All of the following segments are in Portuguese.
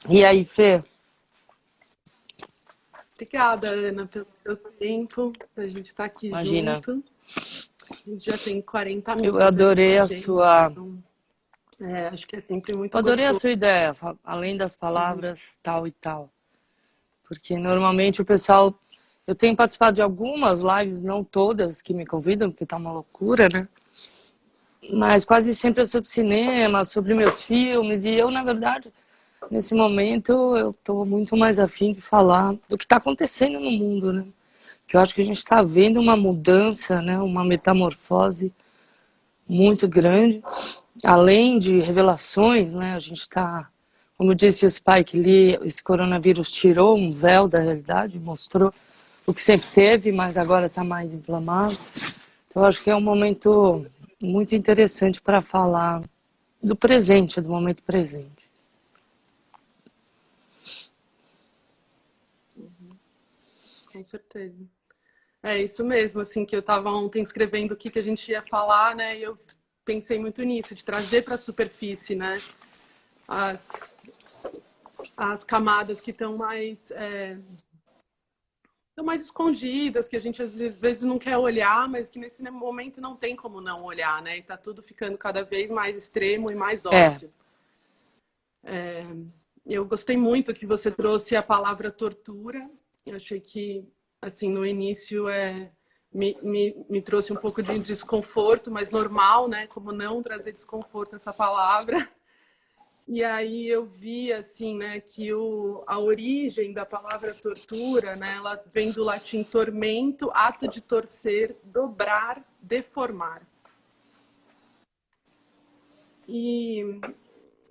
E aí, Fê? Obrigada, Ana, pelo seu tempo, da gente estar aqui Imagina, junto. A gente já tem 40 eu minutos aqui adorei de a tempo, sua, então acho que é sempre muito adorei a gostoso. sua ideia, além das Uhum. palavras tal e tal. Porque normalmente o pessoal, eu tenho participado de algumas lives, não todas que me convidam, porque tá uma loucura, né? Mas quase sempre é sobre cinema, sobre meus filmes, e eu, na verdade, nesse momento, eu tô muito mais afim de falar do que tá acontecendo no mundo, né? Que eu acho que a gente está vendo uma mudança, né? Uma metamorfose muito grande, além de revelações, né? A gente está, como disse o Spike Lee, esse coronavírus tirou um véu da realidade, mostrou o que sempre teve, mas agora está mais inflamado. Então, eu acho que é um momento muito interessante para falar do presente, do momento presente. Com certeza. É isso mesmo, assim, que eu estava ontem escrevendo o que a gente ia falar, né? E eu pensei muito nisso, de trazer para a superfície, né? As, as camadas que estão mais escondidas, que a gente às vezes não quer olhar, mas que nesse momento não tem como não olhar, né? E tá tudo ficando cada vez mais extremo e mais É, óbvio. Eu gostei muito que você trouxe a palavra tortura. Eu achei que, assim, no início me trouxe um pouco de desconforto, mas normal, né? Como não trazer desconforto essa palavra. E aí eu vi, assim, né, que a origem da palavra tortura, né, ela vem do latim tormento, ato de torcer, dobrar, deformar. E,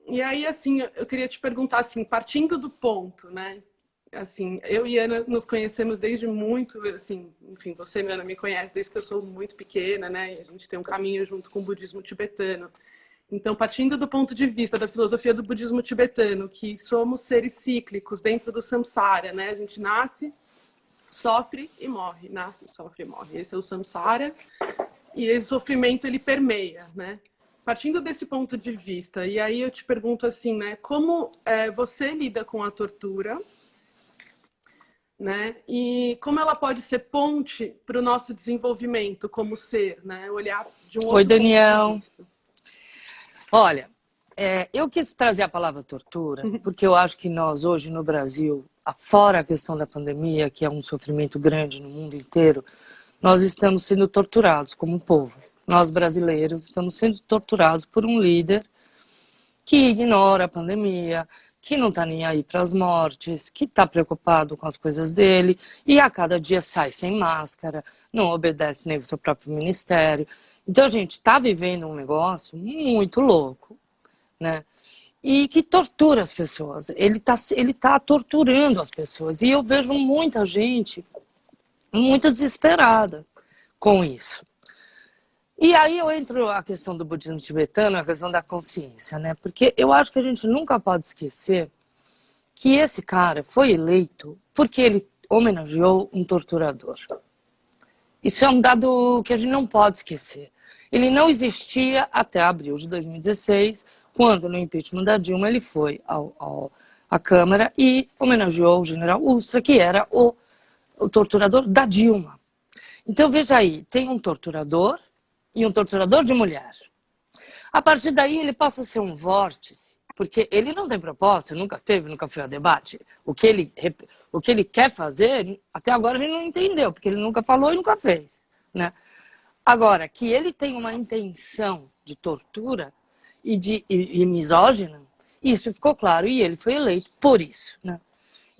e aí, assim, eu queria te perguntar, assim, partindo do ponto, né, assim, eu e Ana nos conhecemos desde muito, assim, enfim, você, Ana, me conhece desde que eu sou muito pequena, né, e a gente tem um caminho junto com o budismo tibetano. Então, partindo do ponto de vista da filosofia do budismo tibetano, que somos seres cíclicos dentro do samsara, né? A gente nasce, sofre e morre, nasce, sofre e morre. Esse é o samsara e esse sofrimento ele permeia, né? Partindo desse ponto de vista, e aí eu te pergunto assim, né? Como você lida com a tortura, né? E como ela pode ser ponte para o nosso desenvolvimento como ser, né? Olhar de um oi, outro ponto de Daniel. vista. Olha, eu quis trazer a palavra tortura porque eu acho que nós hoje no Brasil, fora a questão da pandemia, que é um sofrimento grande no mundo inteiro, nós estamos sendo torturados como povo. Nós brasileiros estamos sendo torturados por um líder que ignora a pandemia, que não está nem aí para as mortes, que está preocupado com as coisas dele e a cada dia sai sem máscara, não obedece nem o seu próprio ministério. Então a gente está vivendo um negócio muito louco, né? E que tortura as pessoas. Ele tá torturando as pessoas. E eu vejo muita gente muito desesperada com isso. E aí eu entro a questão do budismo tibetano, a questão da consciência, né? Porque eu acho que a gente nunca pode esquecer que esse cara foi eleito porque ele homenageou um torturador. Isso é um dado que a gente não pode esquecer. Ele não existia até abril de 2016, quando no impeachment da Dilma ele foi à Câmara e homenageou o general Ustra, que era o torturador da Dilma. Então veja aí, tem um torturador e um torturador de mulher. A partir daí ele passa a ser um vórtice, porque ele não tem proposta, nunca teve, nunca foi a debate. O que ele quer fazer, até agora a gente não entendeu, porque ele nunca falou e nunca fez, né? Agora, que ele tem uma intenção de tortura e misógina, isso ficou claro e ele foi eleito por isso, né?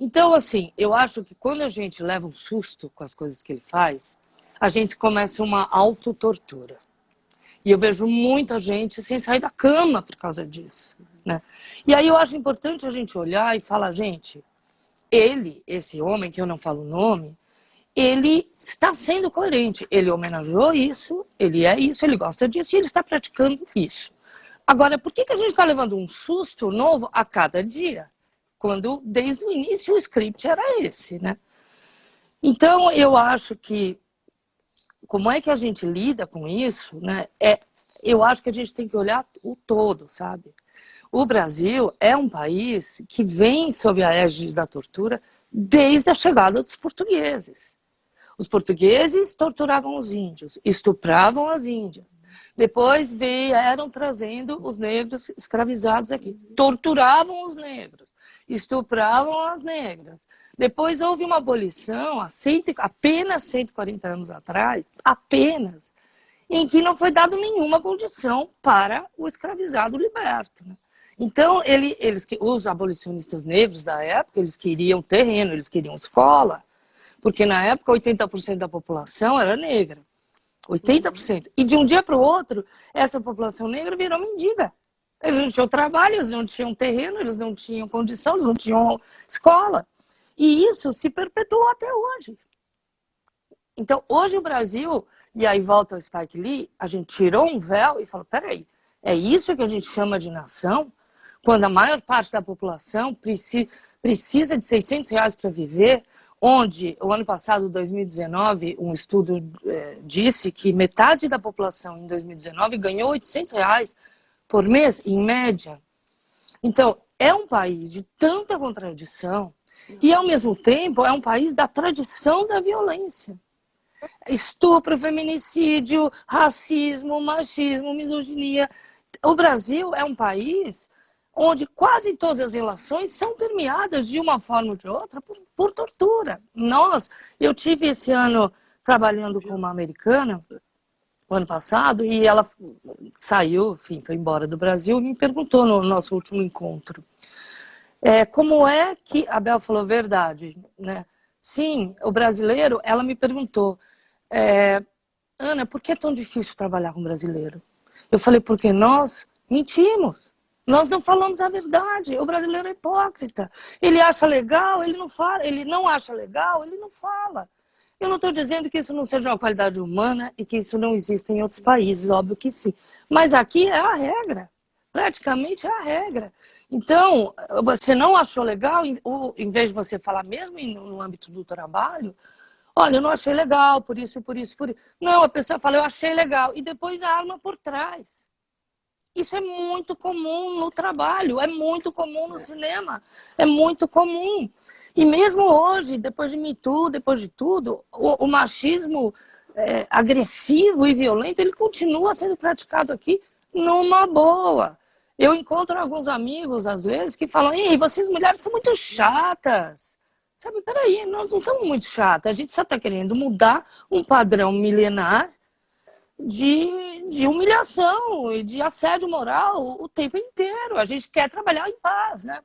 Então, assim, eu acho que quando a gente leva um susto com as coisas que ele faz, a gente começa uma autotortura. E eu vejo muita gente sem sair da cama por causa disso, né? E aí eu acho importante a gente olhar e falar, gente, ele, esse homem, que eu não falo o nome, ele está sendo coerente. Ele homenageou isso, ele é isso, ele gosta disso e ele está praticando isso. Agora, por que a gente está levando um susto novo a cada dia? Quando, desde o início, o script era esse, né? Então, eu acho que como é que a gente lida com isso, né? Eu acho que a gente tem que olhar o todo, sabe? o Brasil é um país que vem sob a égide da tortura desde a chegada dos portugueses. Os portugueses torturavam os índios, estupravam as índias. Depois vieram trazendo os negros escravizados aqui. Torturavam os negros, estupravam as negras. Depois houve uma abolição, apenas 140 anos atrás, apenas, em que não foi dado nenhuma condição para o escravizado liberto. Né? Então, os abolicionistas negros da época, eles queriam terreno, eles queriam escola, porque na época 80% da população era negra. 80%. E de um dia para o outro, essa população negra virou mendiga. Eles não tinham trabalho, eles não tinham terreno, eles não tinham condição, eles não tinham escola. E isso se perpetuou até hoje. Então, hoje o Brasil, e aí volta o Spike Lee, a gente tirou um véu e falou, peraí, é isso que a gente chama de nação? Quando a maior parte da população precisa de R$ 600 para viver, onde, o ano passado, 2019, um estudo disse que metade da população em 2019 ganhou R$ 800 por mês, em média. Então, é um país de tanta contradição e, ao mesmo tempo, é um país da tradição da violência. Estupro, feminicídio, racismo, machismo, misoginia. O Brasil é um país onde quase todas as relações são permeadas de uma forma ou de outra por tortura. Eu tive esse ano trabalhando com uma americana, o ano passado, e ela saiu, enfim, foi embora do Brasil e me perguntou no nosso último encontro. Como é que... A Bel falou verdade, né? Sim, o brasileiro, ela me perguntou, Ana, por que é tão difícil trabalhar com brasileiro? Eu falei, porque nós mentimos. Nós não falamos a verdade. O brasileiro é hipócrita. Ele acha legal, ele não fala. Ele não acha legal, ele não fala. Eu não estou dizendo que isso não seja uma qualidade humana e que isso não exista em outros países, óbvio que sim. Mas aqui é a regra. Praticamente é a regra. Então, você não achou legal, em vez de você falar mesmo no âmbito do trabalho, olha, eu não achei legal, por isso, por isso, por isso. Não, a pessoa fala, eu achei legal. E depois a arma por trás. Isso é muito comum no trabalho, é muito comum no cinema, é muito comum. E mesmo hoje, depois de Me Too, depois de tudo, o machismo agressivo e violento, ele continua sendo praticado aqui numa boa. Eu encontro alguns amigos, às vezes, que falam, ei, vocês mulheres estão muito chatas. Sabe, peraí, nós não estamos muito chatas, a gente só está querendo mudar um padrão milenar de humilhação e de assédio moral o tempo inteiro. A gente quer trabalhar em paz, né?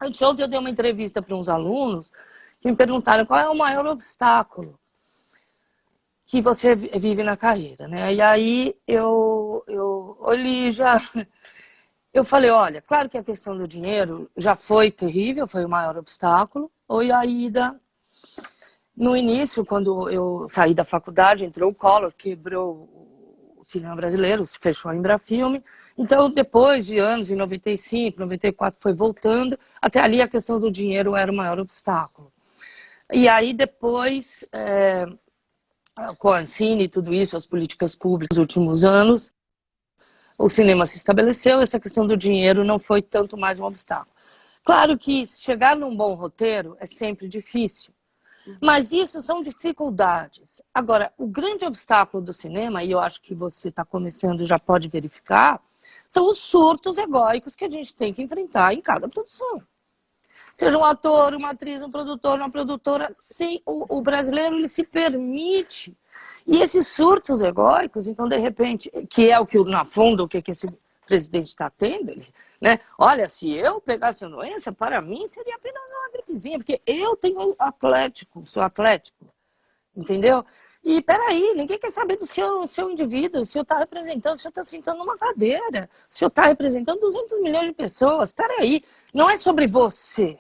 Ontem eu dei uma entrevista para uns alunos que me perguntaram qual é o maior obstáculo que você vive na carreira, né? E aí eu olhei já... Eu falei, olha, claro que a questão do dinheiro já foi terrível, foi o maior obstáculo. Oi, Aida. No início, quando eu saí da faculdade, entrou o Collor, quebrou o cinema brasileiro, fechou a Embrafilme. Então, depois de anos, em 95, 94, foi voltando. Até ali a questão do dinheiro era o maior obstáculo. E aí depois, com a Ancine e tudo isso, as políticas públicas nos últimos anos, o cinema se estabeleceu, essa questão do dinheiro não foi tanto mais um obstáculo. Claro que chegar num bom roteiro é sempre difícil. Mas isso são dificuldades. Agora, o grande obstáculo do cinema, e eu acho que você está começando e já pode verificar, são os surtos egóicos que a gente tem que enfrentar em cada produção. Seja um ator, uma atriz, um produtor, uma produtora, sim, o brasileiro ele se permite. E esses surtos egóicos, então, de repente, que é o que, na fundo, o que esse presidente está tendo, né? Olha, se eu pegasse a doença, para mim seria apenas uma gripezinha, porque eu tenho sou atlético, entendeu? E peraí, ninguém quer saber do seu indivíduo, o senhor está representando, o senhor está sentando numa cadeira, o senhor está representando 200 milhões de pessoas, peraí, não é sobre você,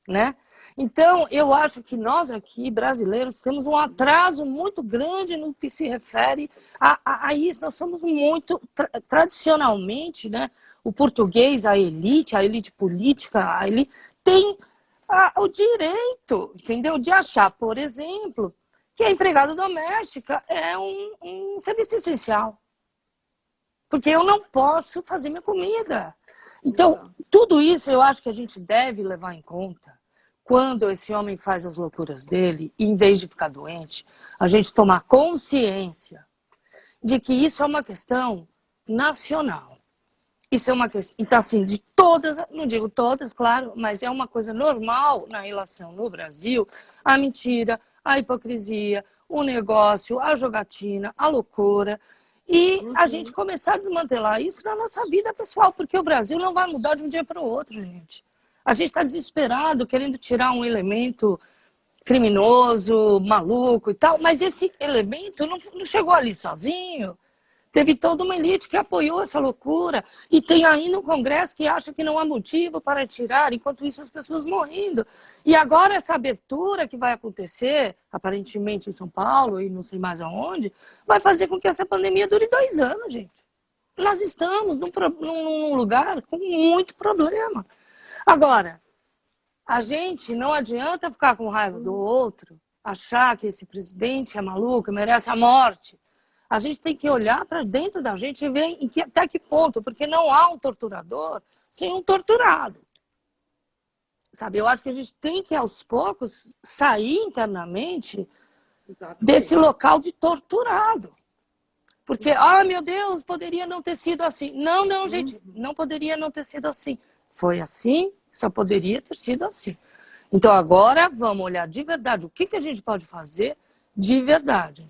né? Então, eu acho que nós aqui, brasileiros, temos um atraso muito grande no que se refere a isso. Nós somos muito, tradicionalmente, né, o português, a elite política, a elite, tem o direito, entendeu? De achar, por exemplo, que a empregada doméstica é um serviço essencial. Porque eu não posso fazer minha comida. Então, tudo isso eu acho que a gente deve levar em conta quando esse homem faz as loucuras dele, e em vez de ficar doente, a gente tomar consciência de que isso é uma questão nacional. Isso é uma questão, então assim, de todas, não digo todas, claro, mas é uma coisa normal na relação no Brasil, a mentira, a hipocrisia, o negócio, a jogatina, a loucura, e a gente começar a desmantelar isso na nossa vida pessoal, porque o Brasil não vai mudar de um dia para o outro, gente. A gente está desesperado, querendo tirar um elemento criminoso, maluco e tal, mas esse elemento não chegou ali sozinho. Teve toda uma elite que apoiou essa loucura. E tem aí no Congresso que acha que não há motivo para tirar, enquanto isso as pessoas morrendo. E agora essa abertura que vai acontecer, aparentemente em São Paulo e não sei mais aonde, vai fazer com que essa pandemia dure 2 anos, gente. Nós estamos num lugar com muito problema. Agora, a gente não adianta ficar com raiva do outro, achar que esse presidente é maluco, merece a morte. A gente tem que olhar para dentro da gente e ver até que ponto, porque não há um torturador sem um torturado. Sabe, eu acho que a gente tem que, aos poucos, sair internamente desse local de torturado. Porque, meu Deus, poderia não ter sido assim. Não, gente, não poderia não ter sido assim. Foi assim, só poderia ter sido assim. Então, agora, vamos olhar de verdade o que a gente pode fazer de verdade.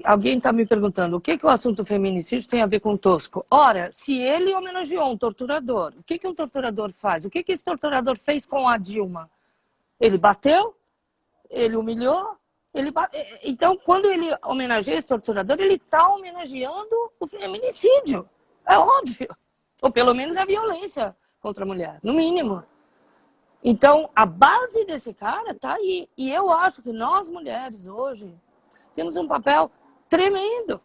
Alguém está me perguntando o que o assunto feminicídio tem a ver com o Tosco. Ora, se ele homenageou um torturador, o que um torturador faz? O que esse torturador fez com a Dilma? Ele bateu? Ele humilhou? Então, quando ele homenageia esse torturador, ele está homenageando o feminicídio. É óbvio. Ou pelo menos a violência contra a mulher, no mínimo. Então, a base desse cara está aí. E eu acho que nós, mulheres, hoje, temos um papel tremendo.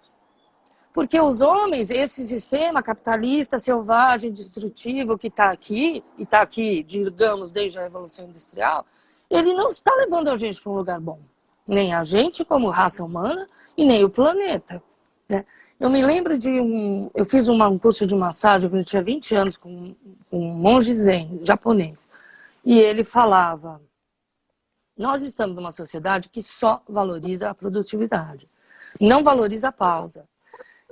Porque os homens, esse sistema capitalista, selvagem, destrutivo que está aqui, e está aqui, digamos, desde a Revolução Industrial, ele não está levando a gente para um lugar bom. Nem a gente como raça humana e nem o planeta. Né? Eu me lembro eu fiz um curso de massagem quando eu tinha 20 anos com um monge zen japonês. E ele falava, nós estamos numa sociedade que só valoriza a produtividade, não valoriza a pausa.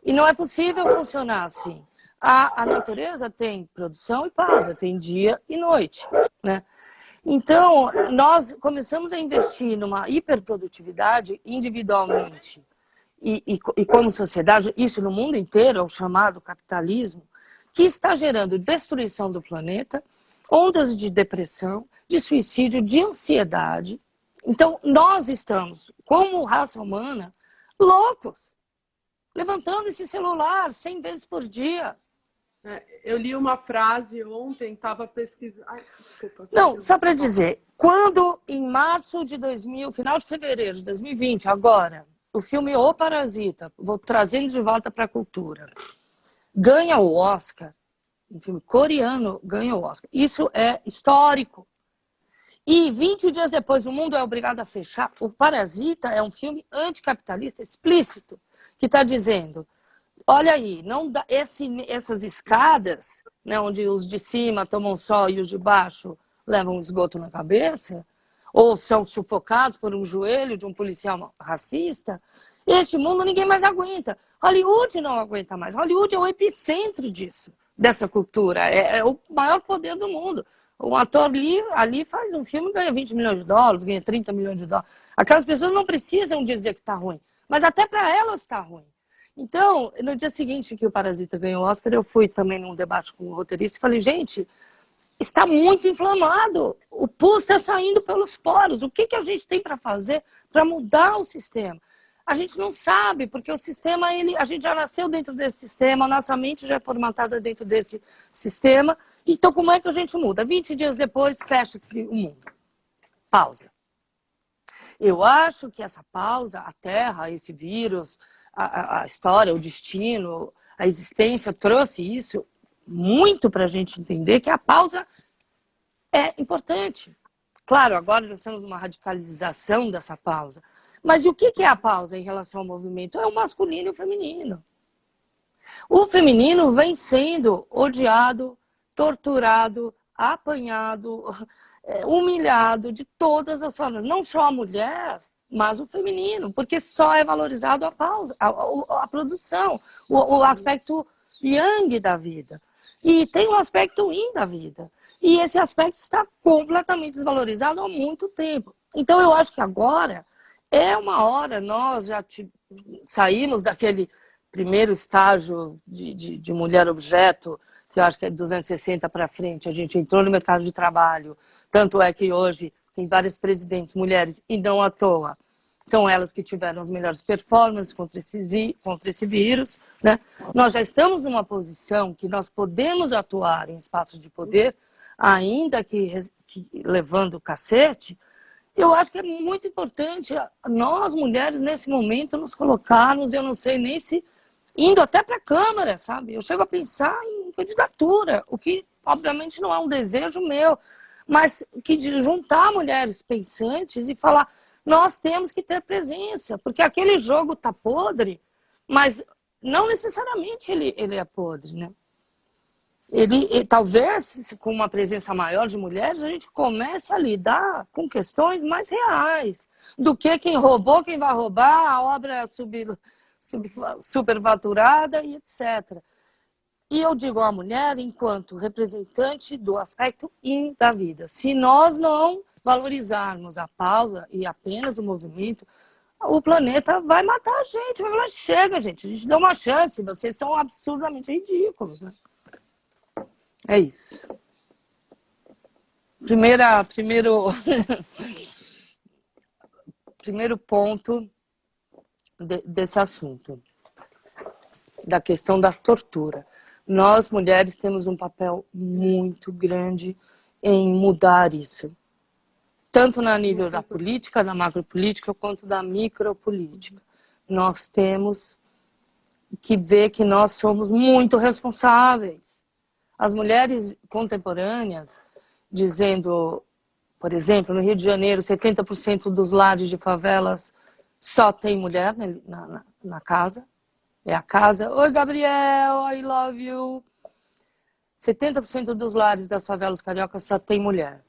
E não é possível funcionar assim. A natureza tem produção e pausa, tem dia e noite, né? Então, nós começamos a investir numa hiperprodutividade individualmente e como sociedade, isso no mundo inteiro, é o chamado capitalismo, que está gerando destruição do planeta, ondas de depressão, de suicídio, de ansiedade. Então, nós estamos, como raça humana, loucos, levantando esse celular 100 vezes por dia. Eu li uma frase ontem, estava pesquisando... Desculpa. Não, só para dizer, quando em março de final de fevereiro de 2020, agora, o filme O Parasita, vou trazendo de volta para a cultura, ganha o Oscar, um filme coreano ganha o Oscar. Isso é histórico. E 20 dias depois o mundo é obrigado a fechar. O Parasita é um filme anticapitalista explícito, que está dizendo, olha aí, não dá, essas escadas, né, onde os de cima tomam sol e os de baixo levam esgoto na cabeça, ou são sufocados por um joelho de um policial racista, este mundo ninguém mais aguenta. Hollywood não aguenta mais. Hollywood é o epicentro disso, dessa cultura. É o maior poder do mundo. Um ator ali faz um filme e ganha 20 milhões de dólares, ganha 30 milhões de dólares. Aquelas pessoas não precisam dizer que está ruim, mas até para elas está ruim. Então, no dia seguinte que o Parasita ganhou o Oscar, eu fui também num debate com o roteirista e falei, gente, está muito inflamado, o pus está saindo pelos poros, o que a gente tem para fazer para mudar o sistema? A gente não sabe, porque o sistema, a gente já nasceu dentro desse sistema, a nossa mente já é formatada dentro desse sistema, então como é que a gente muda? 20 dias depois, fecha-se o mundo. Pausa. Eu acho que essa pausa, a Terra, esse vírus, a história, o destino, a existência trouxe isso muito para a gente entender que a pausa é importante. Claro, agora nós estamos numa radicalização dessa pausa. Mas e o que é a pausa em relação ao movimento? É o masculino e o feminino. O feminino vem sendo odiado, torturado, apanhado, humilhado de todas as formas. Não só a mulher, mas o feminino, porque só é valorizado a produção, o aspecto yang da vida. E tem um aspecto yin da vida. E esse aspecto está completamente desvalorizado há muito tempo. Então eu acho que agora é uma hora, nós já saímos daquele primeiro estágio de mulher objeto, que eu acho que é 260 para frente, a gente entrou no mercado de trabalho, tanto é que hoje tem várias presidentes mulheres, e não à toa, são elas que tiveram as melhores performances contra esse vírus, né? Nós já estamos numa posição que nós podemos atuar em espaços de poder, ainda que levando o cacete. Eu acho que é muito importante nós, mulheres, nesse momento, nos colocarmos, eu não sei nem se indo até para a Câmara, sabe? Eu chego a pensar em candidatura, o que, obviamente, não é um desejo meu, mas que de juntar mulheres pensantes e falar, nós temos que ter presença, porque aquele jogo tá podre, mas não necessariamente ele é podre, né? Talvez, com uma presença maior de mulheres, a gente comece a lidar com questões mais reais do que quem roubou, quem vai roubar, a obra superfaturada e etc. E eu digo à mulher enquanto representante do aspecto yin da vida. Se nós não valorizarmos a pausa e apenas o movimento, o planeta vai matar a gente. Vai falar, chega, gente, a gente deu uma chance, vocês são absurdamente ridículos, né? É isso. Primeiro ponto desse assunto, da questão da tortura. Nós, mulheres, temos um papel muito grande em mudar isso. Tanto no nível da política, da macropolítica, quanto da micropolítica. Nós temos que ver que nós somos muito responsáveis. As mulheres contemporâneas, dizendo, por exemplo, no Rio de Janeiro, 70% dos lares de favelas só tem mulher na casa. É a casa. Oi, Gabriel, I love you. 70% dos lares das favelas cariocas só tem mulher.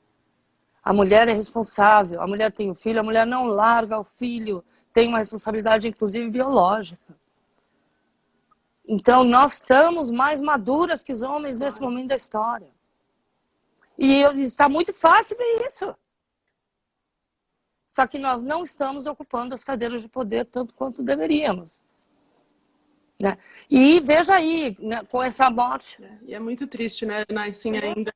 A mulher é responsável, a mulher tem o filho, a mulher não larga o filho, tem uma responsabilidade, inclusive, biológica. Então, nós estamos mais maduras que os homens nesse momento da história. E está muito fácil ver isso. Só que nós não estamos ocupando as cadeiras de poder tanto quanto deveríamos. Né? E veja aí, né, com essa morte. E é muito triste, né, assim, ainda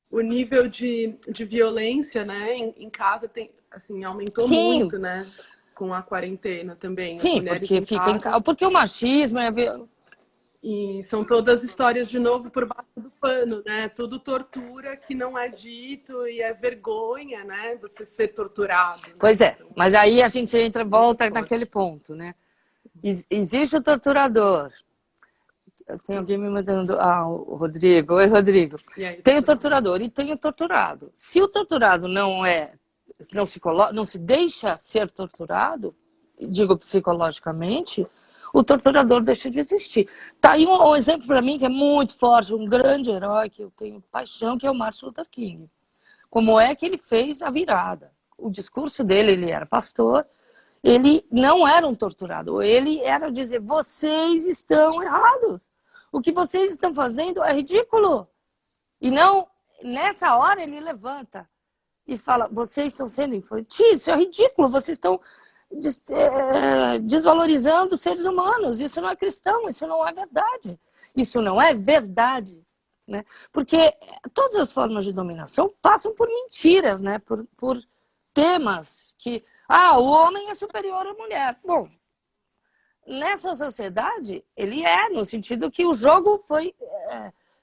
o nível de violência, né, em casa tem, assim, aumentou muito, né, com a quarentena também. Sim, porque fica em casa. Porque o machismo é... E são todas histórias, de novo, por baixo do pano, né? Tudo tortura que não é dito e é vergonha, né? Você ser torturado. Né? Pois é, mas aí a gente volta naquele ponto, né? Existe o torturador. Tem alguém me mandando... o Rodrigo. Oi, Rodrigo. Tem o torturador e tem o torturado. Se o torturado não se deixa ser torturado, digo psicologicamente, o torturador deixa de existir. Tá aí um exemplo para mim que é muito forte, um grande herói que eu tenho paixão, que é o Martin Luther King. Como é que ele fez a virada? O discurso dele, ele era pastor, ele não era um torturador, ele era dizer, vocês estão errados. O que vocês estão fazendo é ridículo. E não, nessa hora ele levanta e fala, vocês estão sendo infantis, isso é ridículo, vocês estão desvalorizando os seres humanos. Isso não é cristão, isso não é verdade. Isso não é verdade. Né? Porque todas as formas de dominação passam por mentiras, né? por temas que... o homem é superior à mulher. Bom, nessa sociedade, ele no sentido que o jogo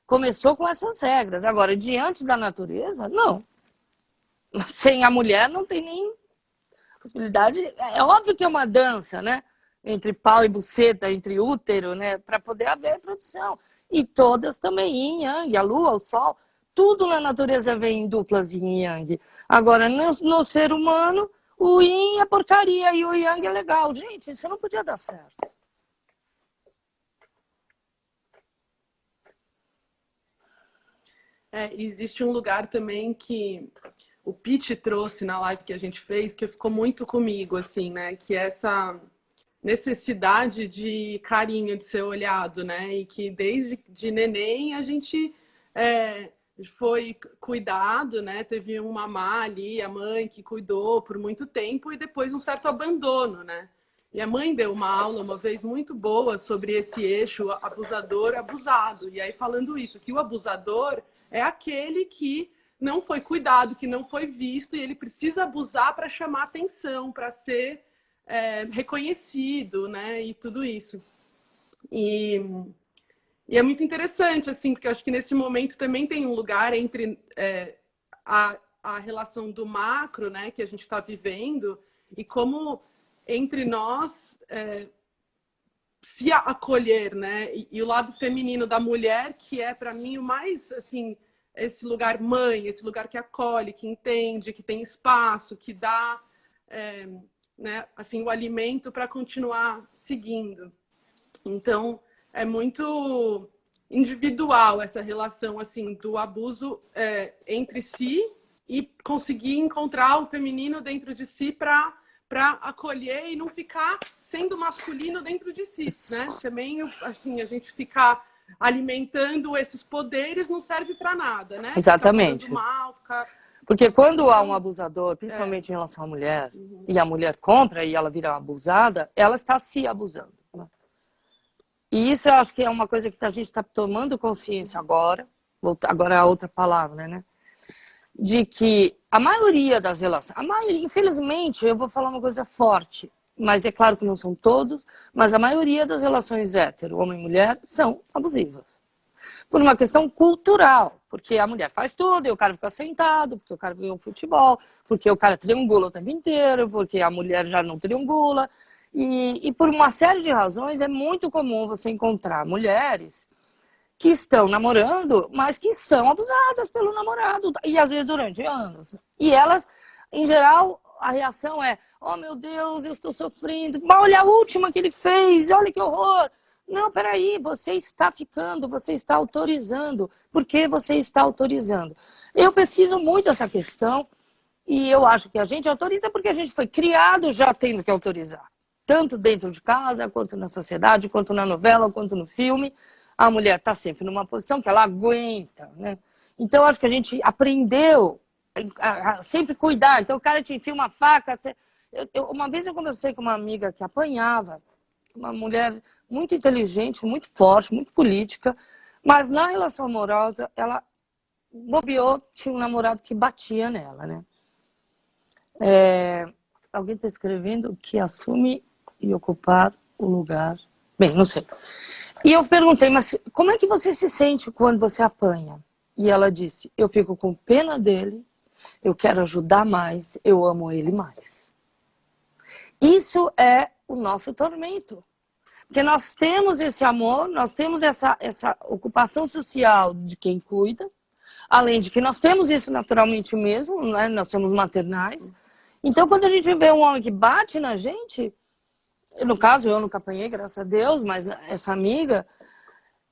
começou com essas regras. Agora, diante da natureza, não. Sem a mulher não tem nem possibilidade. É óbvio que é uma dança, né? Entre pau e buceta, entre útero, né? Para poder haver reprodução. E todas também yin yang, a lua, o sol, tudo na natureza vem em duplas yin yang. Agora, no ser humano, o yin é porcaria e o yang é legal. Gente, isso não podia dar certo. existe um lugar também que o Pete trouxe na live que a gente fez, que ficou muito comigo, assim, né? Que é essa necessidade de carinho, de ser olhado, né? E que desde de neném a gente foi cuidado, né? Teve uma mamá ali, a mãe que cuidou por muito tempo e depois um certo abandono, né? E a mãe deu uma aula uma vez muito boa sobre esse eixo abusador-abusado. E aí falando isso, que o abusador é aquele que não foi cuidado, que não foi visto, e ele precisa abusar para chamar atenção, para ser reconhecido, né? E tudo isso. E é muito interessante, assim, porque eu acho que nesse momento também tem um lugar entre a relação do macro, né, que a gente está vivendo, e como entre nós se acolher, né? E o lado feminino da mulher, que é, para mim, o mais, assim, esse lugar mãe, esse lugar que acolhe, que entende, que tem espaço, que dá, né, assim, o alimento para continuar seguindo. Então, é muito individual essa relação, assim, do abuso entre si e conseguir encontrar o feminino dentro de si para acolher e não ficar sendo masculino dentro de si, né? Também, assim, a gente ficar alimentando esses poderes não serve para nada, né? Exatamente. Mal, Porque quando há um abusador, principalmente em relação à mulher, e a mulher compra e ela vira abusada, ela está se abusando, né? E isso eu acho que é uma coisa que a gente está tomando consciência agora, agora é a outra palavra, né? De que a maioria das relações, infelizmente, eu vou falar uma coisa forte, mas é claro que não são todos, mas a maioria das relações hétero, homem e mulher, são abusivas. Por uma questão cultural, porque a mulher faz tudo, e o cara fica sentado, porque o cara ganha um futebol, porque o cara triangula o tempo inteiro, porque a mulher já não triangula. E por uma série de razões é muito comum você encontrar mulheres que estão namorando, mas que são abusadas pelo namorado, e às vezes durante anos. E elas, em geral, a reação é: oh meu Deus, eu estou sofrendo, mas olha a última que ele fez, olha que horror. Não, peraí, você está ficando, você está autorizando. Por que você está autorizando? Eu pesquiso muito essa questão e eu acho que a gente autoriza porque a gente foi criado já tendo que autorizar. Tanto dentro de casa, quanto na sociedade, quanto na novela, quanto no filme. A mulher está sempre numa posição que ela aguenta, né? Então, acho que a gente aprendeu a sempre cuidar. Então, o cara te enfia uma faca. Uma vez eu conversei com uma amiga que apanhava, uma mulher muito inteligente, muito forte, muito política, mas na relação amorosa, ela bobeou, tinha um namorado que batia nela, né? Alguém está escrevendo que assume e ocupar o lugar. Bem, não sei. E eu perguntei, mas como é que você se sente quando você apanha? E ela disse: eu fico com pena dele, eu quero ajudar mais, eu amo ele mais. Isso é o nosso tormento. Porque nós temos esse amor, nós temos essa ocupação social de quem cuida, além de que nós temos isso naturalmente mesmo, né? Nós somos maternais. Então, quando a gente vê um homem que bate na gente, no caso, eu nunca apanhei, graças a Deus, mas essa amiga,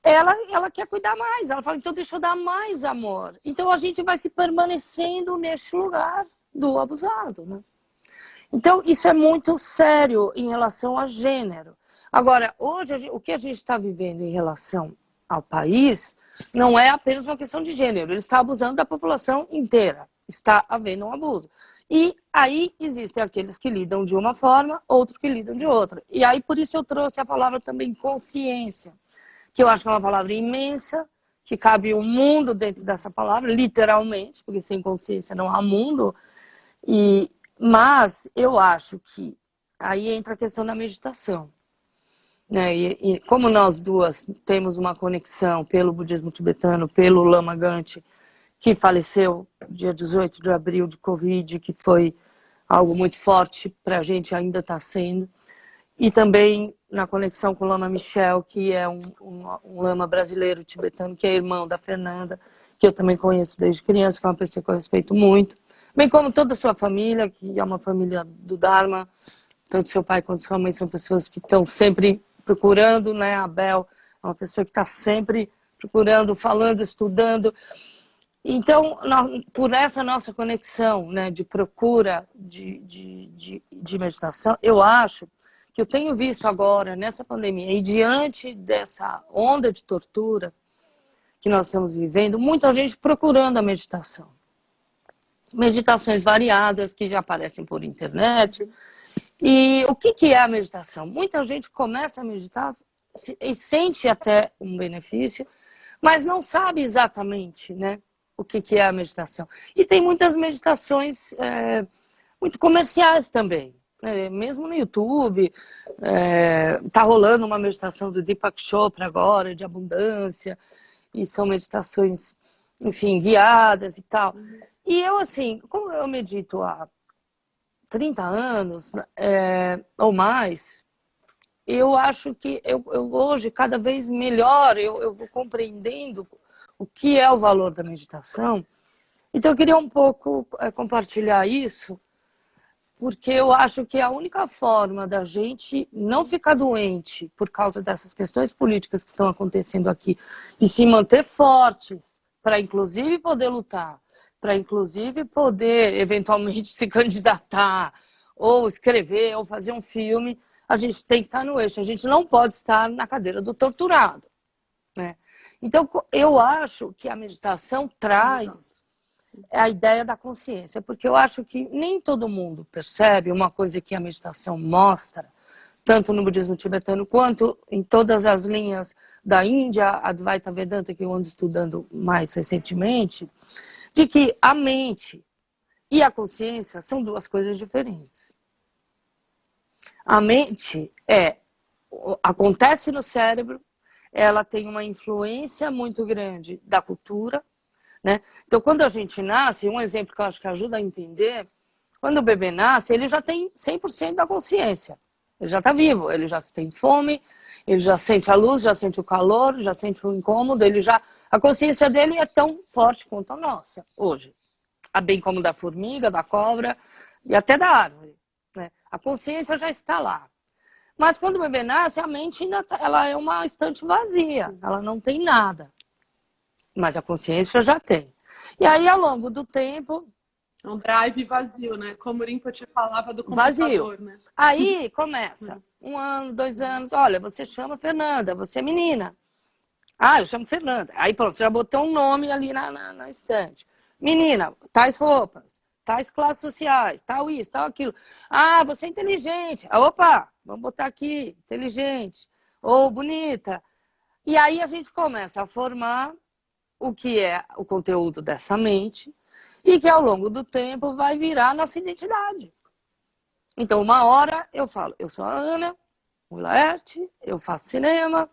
ela quer cuidar mais. Ela fala: então deixa eu dar mais amor. Então a gente vai se permanecendo neste lugar do abusado, né? Então isso é muito sério em relação a gênero. Agora, hoje, o que a gente está vivendo em relação ao país não é apenas uma questão de gênero. Ele está abusando da população inteira. Está havendo um abuso. E aí existem aqueles que lidam de uma forma, outros que lidam de outra. E aí por isso eu trouxe a palavra também consciência, que eu acho que é uma palavra imensa, que cabe um mundo dentro dessa palavra, literalmente, porque sem consciência não há mundo. Mas eu acho que aí entra a questão da meditação, né? E como nós duas temos uma conexão pelo budismo tibetano, pelo Lama Gante, que faleceu dia 18 de abril de Covid, que foi algo muito forte para a gente, ainda está sendo. E também na conexão com o Lama Michel, que é um lama brasileiro tibetano, que é irmão da Fernanda, que eu também conheço desde criança, que é uma pessoa que eu respeito muito. Bem como toda a sua família, que é uma família do Dharma, tanto seu pai quanto sua mãe são pessoas que estão sempre procurando, né? A Bel é uma pessoa que está sempre procurando, falando, estudando. Então, por essa nossa conexão, né, de procura de meditação, eu acho que eu tenho visto agora, nessa pandemia, e diante dessa onda de tortura que nós estamos vivendo, muita gente procurando a meditação. Meditações variadas que já aparecem por internet. E o que é a meditação? Muita gente começa a meditar e sente até um benefício, mas não sabe exatamente, né, o que é a meditação. E tem muitas meditações muito comerciais também. Mesmo no YouTube, tá rolando uma meditação do Deepak Chopra agora, de abundância, e são meditações, enfim, guiadas e tal. E eu, assim, como eu medito há 30 anos ou mais, eu acho que eu hoje, cada vez melhor, eu vou compreendendo o que é o valor da meditação. Então, eu queria um pouco compartilhar isso, porque eu acho que a única forma da gente não ficar doente por causa dessas questões políticas que estão acontecendo aqui e se manter fortes para, inclusive, poder lutar, para, inclusive, poder, eventualmente, se candidatar, ou escrever, ou fazer um filme, a gente tem que estar no eixo. A gente não pode estar na cadeira do torturado, né? Então, eu acho que a meditação traz a ideia da consciência, porque eu acho que nem todo mundo percebe uma coisa que a meditação mostra, tanto no budismo tibetano quanto em todas as linhas da Índia, a Advaita Vedanta, que eu ando estudando mais recentemente, de que a mente e a consciência são duas coisas diferentes. A mente acontece no cérebro, ela tem uma influência muito grande da cultura, né? Então, quando a gente nasce, um exemplo que eu acho que ajuda a entender, quando o bebê nasce, ele já tem 100% da consciência. Ele já está vivo, ele já tem fome, ele já sente a luz, já sente o calor, já sente o incômodo, a consciência dele é tão forte quanto a nossa, hoje. Bem como da formiga, da cobra e até da árvore, né? A consciência já está lá. Mas quando o bebê nasce, a mente ela é uma estante vazia, ela não tem nada. Mas a consciência já tem. E aí, ao longo do tempo... Um drive vazio, né? Como o Rinpoche falava do computador, vazio. Né? Aí começa. 1 ano, 2 anos. Olha, você chama Fernanda, você é menina. Eu chamo Fernanda. Aí pronto, já botou um nome ali na estante. Menina, tais roupas, tais classes sociais, tal isso, tal aquilo. Você é inteligente. Opa, vamos botar aqui, inteligente. Ou bonita. E aí a gente começa a formar o que é o conteúdo dessa mente e que ao longo do tempo vai virar a nossa identidade. Então, uma hora eu falo, eu sou a Ana Mulaerte, eu faço cinema,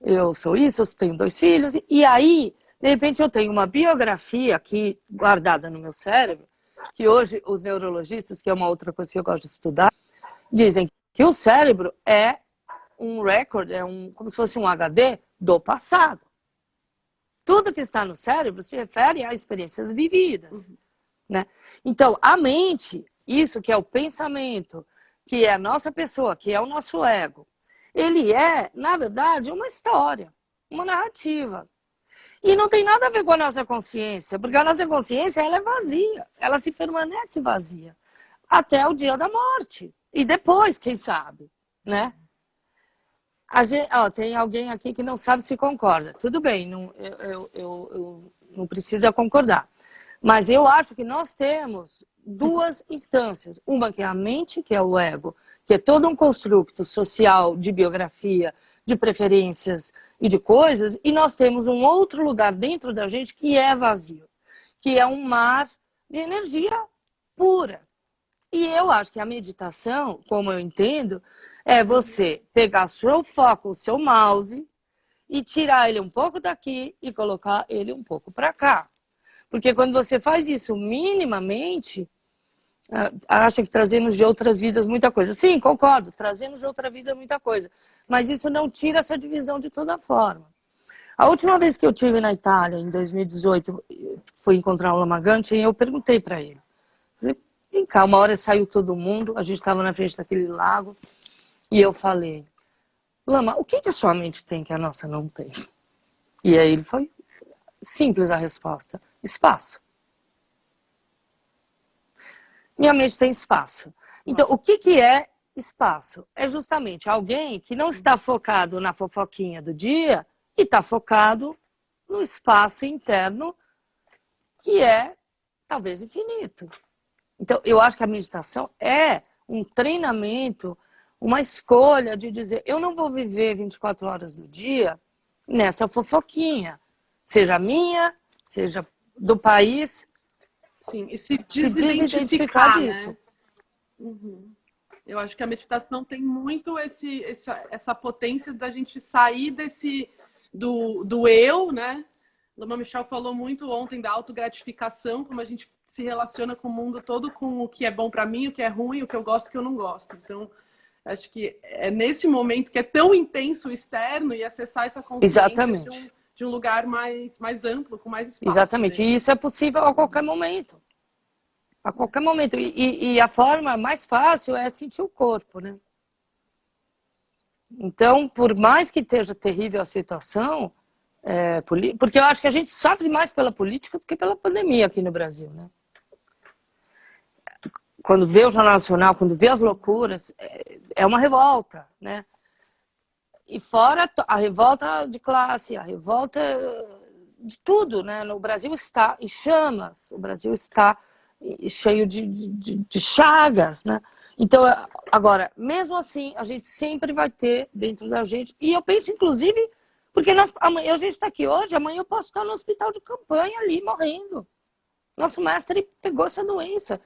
eu sou isso, eu tenho 2 filhos, e aí, de repente, eu tenho uma biografia aqui guardada no meu cérebro, que hoje os neurologistas, que é uma outra coisa que eu gosto de estudar, dizem que o cérebro é um record, como se fosse um HD do passado. Tudo que está no cérebro se refere a experiências vividas, né? Então, a mente, isso que é o pensamento, que é a nossa pessoa, que é o nosso ego, ele é, na verdade, uma história, uma narrativa. E não tem nada a ver com a nossa consciência, porque a nossa consciência ela é vazia, ela se permanece vazia até o dia da morte. E depois, quem sabe, né? Tem alguém aqui que não sabe se concorda. Tudo bem, eu não preciso concordar. Mas eu acho que nós temos 2 instâncias. Uma que é a mente, que é o ego, que é todo um construto social de biografia, de preferências e de coisas. E nós temos um outro lugar dentro da gente que é vazio, que é um mar de energia pura. E eu acho que a meditação, como eu entendo, é você pegar seu foco, o seu mouse, e tirar ele um pouco daqui e colocar ele um pouco para cá. Porque quando você faz isso minimamente, acha que trazemos de outras vidas muita coisa. Sim, concordo, trazemos de outra vida muita coisa. Mas isso não tira essa divisão de toda forma. A última vez que eu estive na Itália, em 2018, fui encontrar o Lama Gangchen, e eu perguntei para ele. Vem cá, uma hora saiu todo mundo, a gente estava na frente daquele lago, e eu falei, Lama, o que a sua mente tem que a nossa não tem? E aí ele foi simples a resposta, Espaço. Minha mente tem espaço. Então, o que é espaço? É justamente alguém que não está focado na fofoquinha do dia e está focado no espaço interno, que é talvez infinito. Então, eu acho que a meditação é um treinamento, uma escolha de dizer, eu não vou viver 24 horas do dia nessa fofoquinha, seja minha, seja do país. Sim, e se desidentificar disso. Né? Eu acho que a meditação tem muito essa potência da gente sair do eu, né? Lama Michel falou muito ontem da autogratificação, como a gente se relaciona com o mundo todo, com o que é bom para mim, o que é ruim, o que eu gosto e o que eu não gosto. Então, acho que é nesse momento que é tão intenso o externo e acessar essa consciência de um lugar mais amplo, com mais espaço. Exatamente, e isso é possível a qualquer momento. A qualquer momento. E a forma mais fácil é sentir o corpo, né? Então, por mais que esteja terrível a situação, porque eu acho que a gente sofre mais pela política do que pela pandemia aqui no Brasil, né? Quando vê o Jornal Nacional, quando vê as loucuras, é uma revolta, né? E fora a revolta de classe, a revolta de tudo, né? O Brasil está em chamas, o Brasil está cheio de chagas, né? Então, agora, mesmo assim, a gente sempre vai ter dentro da gente, e eu penso, inclusive, porque amanhã a gente está aqui hoje, amanhã eu posso estar no hospital de campanha ali, morrendo. Nosso mestre pegou essa doença.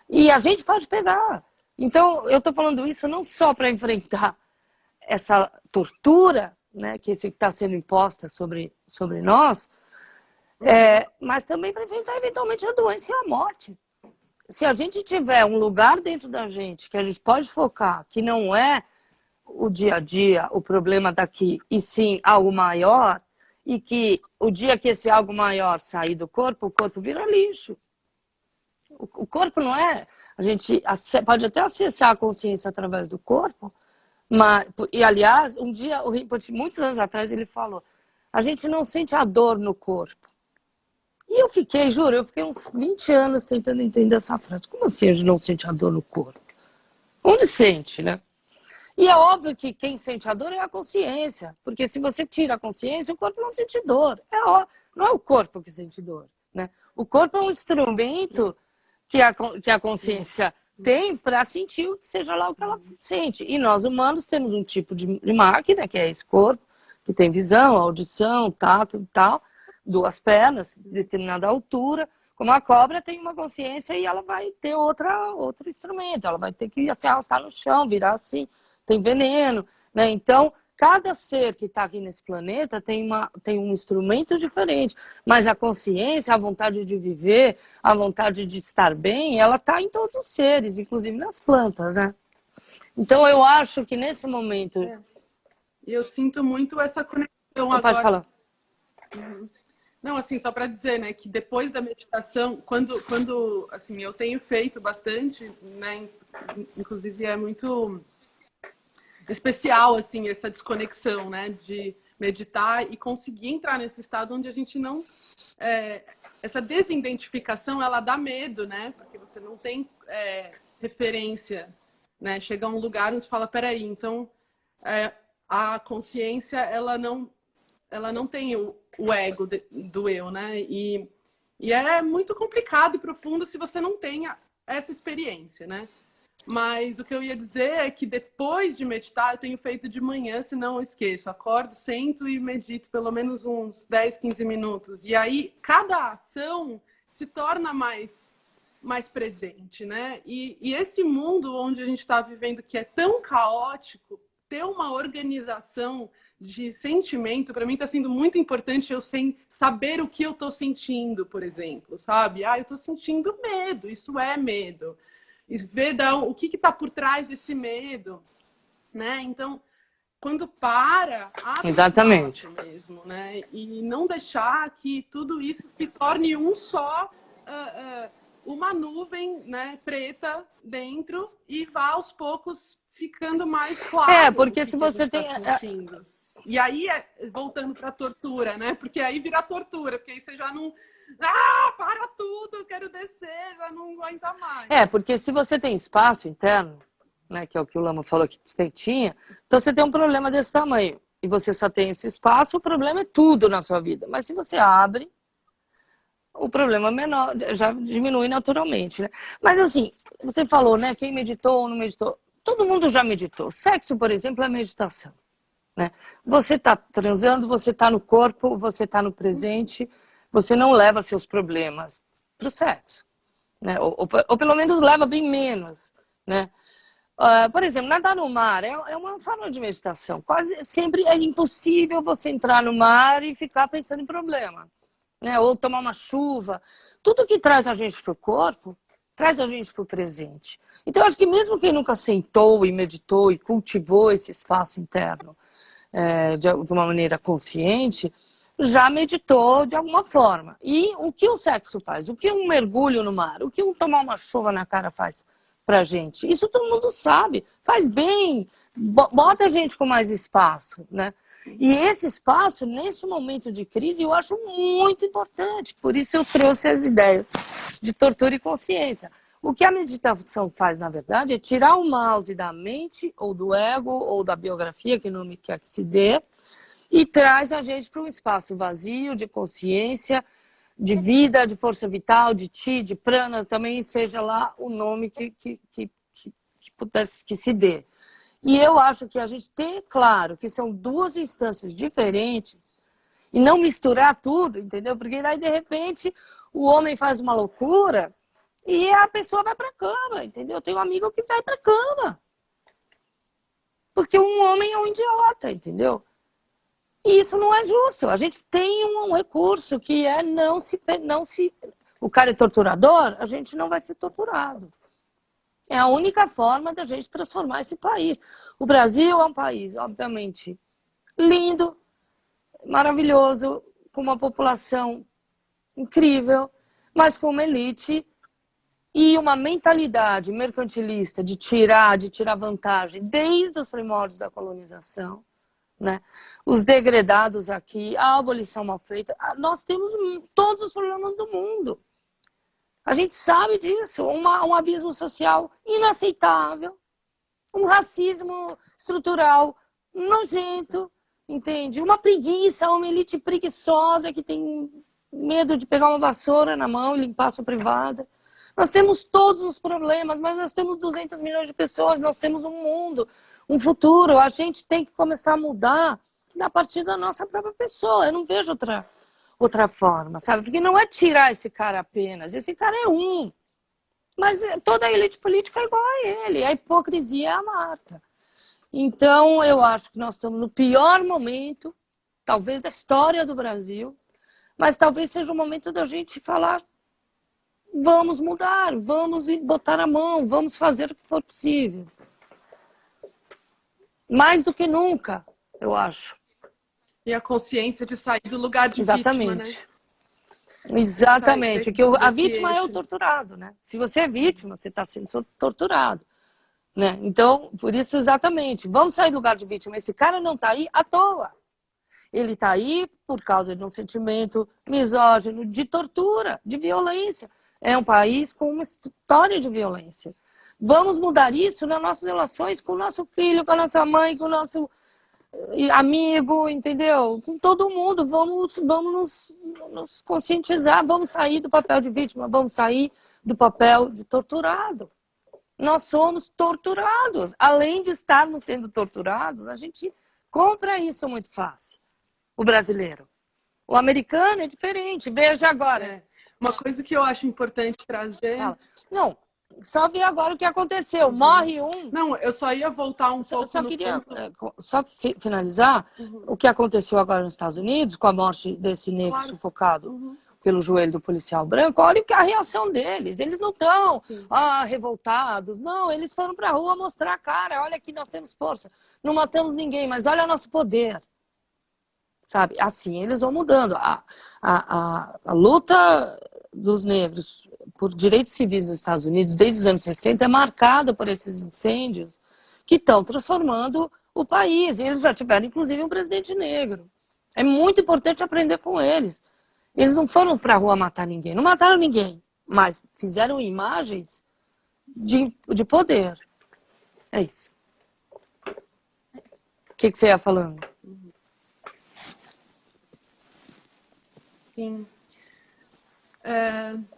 E a gente pode pegar. Então, eu estou falando isso não só para enfrentar essa tortura, né, que está sendo imposta sobre nós, mas também para enfrentar eventualmente a doença e a morte. Se a gente tiver um lugar dentro da gente que a gente pode focar, que não é o dia a dia, o problema daqui, e sim algo maior, e que o dia que esse algo maior sair do corpo, o corpo vira lixo. O corpo não é... A gente pode até acessar a consciência através do corpo, mas, e aliás, um dia, o Rinpoche, muitos anos atrás, ele falou, a gente não sente a dor no corpo. E eu fiquei, juro, eu fiquei uns 20 anos tentando entender essa frase. Como assim a gente não sente a dor no corpo? Onde sente, né? E é óbvio que quem sente a dor é a consciência. Porque se você tira a consciência, o corpo não sente dor. Não é o corpo que sente dor, né? O corpo é um instrumento que a consciência tem para sentir o que seja lá o que ela sente. E nós humanos temos um tipo de máquina, que é esse corpo, que tem visão, audição, tato e tal, 2 pernas, determinada altura. Como a cobra tem uma consciência e ela vai ter outro instrumento, ela vai ter que se arrastar no chão, virar assim, tem veneno, né? Então, cada ser que está aqui nesse planeta tem um instrumento diferente, mas a consciência, a vontade de viver, a vontade de estar bem, ela está em todos os seres, inclusive nas plantas, né? Então, eu acho que nesse momento... E eu sinto muito essa conexão agora... Pode falar. Não, assim, só para dizer, né, que depois da meditação, quando assim, eu tenho feito bastante, né, inclusive é muito especial, assim, essa desconexão, né, de meditar e conseguir entrar nesse estado onde a gente não... essa desidentificação, ela dá medo, né, porque você não tem referência, né, chega a um lugar onde você fala, peraí, então a consciência, ela não tem o ego do eu, né? E é muito complicado e profundo se você não tem essa experiência, né? Mas o que eu ia dizer é que depois de meditar, eu tenho feito de manhã, senão eu esqueço. Acordo, sento e medito pelo menos uns 10, 15 minutos. E aí, cada ação se torna mais presente, né? E esse mundo onde a gente está vivendo, que é tão caótico, ter uma organização de sentimento, para mim está sendo muito importante eu saber o que eu estou sentindo, por exemplo, sabe? Eu estou sentindo medo, isso é medo. E ver o que está por trás desse medo, né? Então, quando abre Exatamente. mesmo, né? E não deixar que tudo isso se torne uma nuvem, né, preta dentro e vá aos poucos ficando mais claro. Porque se você tem... E aí, voltando para a tortura, né? Porque aí vira tortura, porque aí você já Ah, para tudo, eu quero descer, já não aguenta mais. Porque se você tem espaço interno, né, que é o que o Lama falou que você tinha, então você tem um problema desse tamanho. E você só tem esse espaço, o problema é tudo na sua vida. Mas se você abre, o problema menor, já diminui naturalmente, né? Mas assim, você falou, né? Quem meditou ou não meditou? Todo mundo já meditou. Sexo, por exemplo, é meditação, né? Você está transando, você está no corpo, você está no presente, você não leva seus problemas para o sexo, né? Ou pelo menos leva bem menos, né? Por exemplo, nadar no mar é uma forma de meditação. Quase sempre é impossível você entrar no mar e ficar pensando em problema, né? Ou tomar uma chuva. Tudo que traz a gente para o corpo, traz a gente para o presente. Então, eu acho que mesmo quem nunca sentou e meditou e cultivou esse espaço interno de uma maneira consciente, já meditou de alguma forma. E o que o sexo faz? O que um mergulho no mar? O que um tomar uma chuva na cara faz pra gente? Isso todo mundo sabe. Faz bem, bota a gente com mais espaço, né? E esse espaço, nesse momento de crise, eu acho muito importante. Por isso eu trouxe as ideias de tortura e consciência. O que a meditação faz, na verdade, é tirar o mouse da mente, ou do ego, ou da biografia, que nome quer que se dê, e traz a gente para um espaço vazio de consciência, de vida, de força vital, de ti, de prana, também seja lá o nome que pudesse que se dê. E eu acho que a gente tem claro que são duas instâncias diferentes e não misturar tudo, entendeu? Porque daí, de repente, o homem faz uma loucura e a pessoa vai para a cama, entendeu? Eu tenho um amigo que vai para a cama. Porque um homem é um idiota, entendeu? E isso não é justo. A gente tem um recurso que é não se... O cara é torturador, a gente não vai ser torturado. É a única forma da gente transformar esse país. O Brasil é um país, obviamente, lindo, maravilhoso, com uma população incrível, mas com uma elite e uma mentalidade mercantilista de tirar vantagem desde os primórdios da colonização, né? Os degredados aqui, a abolição mal feita, nós temos todos os problemas do mundo. A gente sabe disso, um abismo social inaceitável, um racismo estrutural nojento, entende? Uma preguiça, uma elite preguiçosa que tem medo de pegar uma vassoura na mão e limpar a sua privada. Nós temos todos os problemas, mas nós temos 200 milhões de pessoas, nós temos um mundo, um futuro. A gente tem que começar a mudar a partir da nossa própria pessoa. Eu não vejo outra forma, sabe? Porque não é tirar esse cara apenas. Esse cara é um. Mas toda a elite política é igual a ele. A hipocrisia é a marca. Então, eu acho que nós estamos no pior momento, talvez da história do Brasil, mas talvez seja o momento da gente falar: vamos mudar, vamos botar a mão, vamos fazer o que for possível. Mais do que nunca, eu acho. E a consciência de sair do lugar de vítima, né? Exatamente. Porque a vítima é o torturado, né? Se você é vítima, você está sendo torturado, né? Então, por isso, exatamente. Vamos sair do lugar de vítima. Esse cara não está aí à toa. Ele está aí por causa de um sentimento misógino, de tortura, de violência. É um país com uma história de violência. Vamos mudar isso nas nossas relações com o nosso filho, com a nossa mãe, com o nosso amigo, entendeu? Com todo mundo. Vamos nos conscientizar, vamos sair do papel de vítima, vamos sair do papel de torturado. Nós somos torturados. Além de estarmos sendo torturados, a gente compra isso muito fácil. O brasileiro. O americano é diferente. Veja agora. Uma coisa que eu acho importante trazer... Não, só ver agora o que aconteceu. Morre um... Não, eu só ia voltar um pouco... Só queria só finalizar o que aconteceu agora nos Estados Unidos, com a morte desse negro sufocado pelo joelho do policial branco. Olha a reação deles. Eles não estão revoltados. Não, eles foram para a rua mostrar a cara. Olha aqui, nós temos força. Não matamos ninguém, mas olha nosso poder. Sabe? Assim, eles vão mudando. A luta dos negros por direitos civis nos Estados Unidos, desde os anos 60, é marcada por esses incêndios que estão transformando o país. E eles já tiveram, inclusive, um presidente negro. É muito importante aprender com eles. Eles não foram para a rua matar ninguém, não mataram ninguém, mas fizeram imagens de poder. É isso. O que você ia falando? Sim.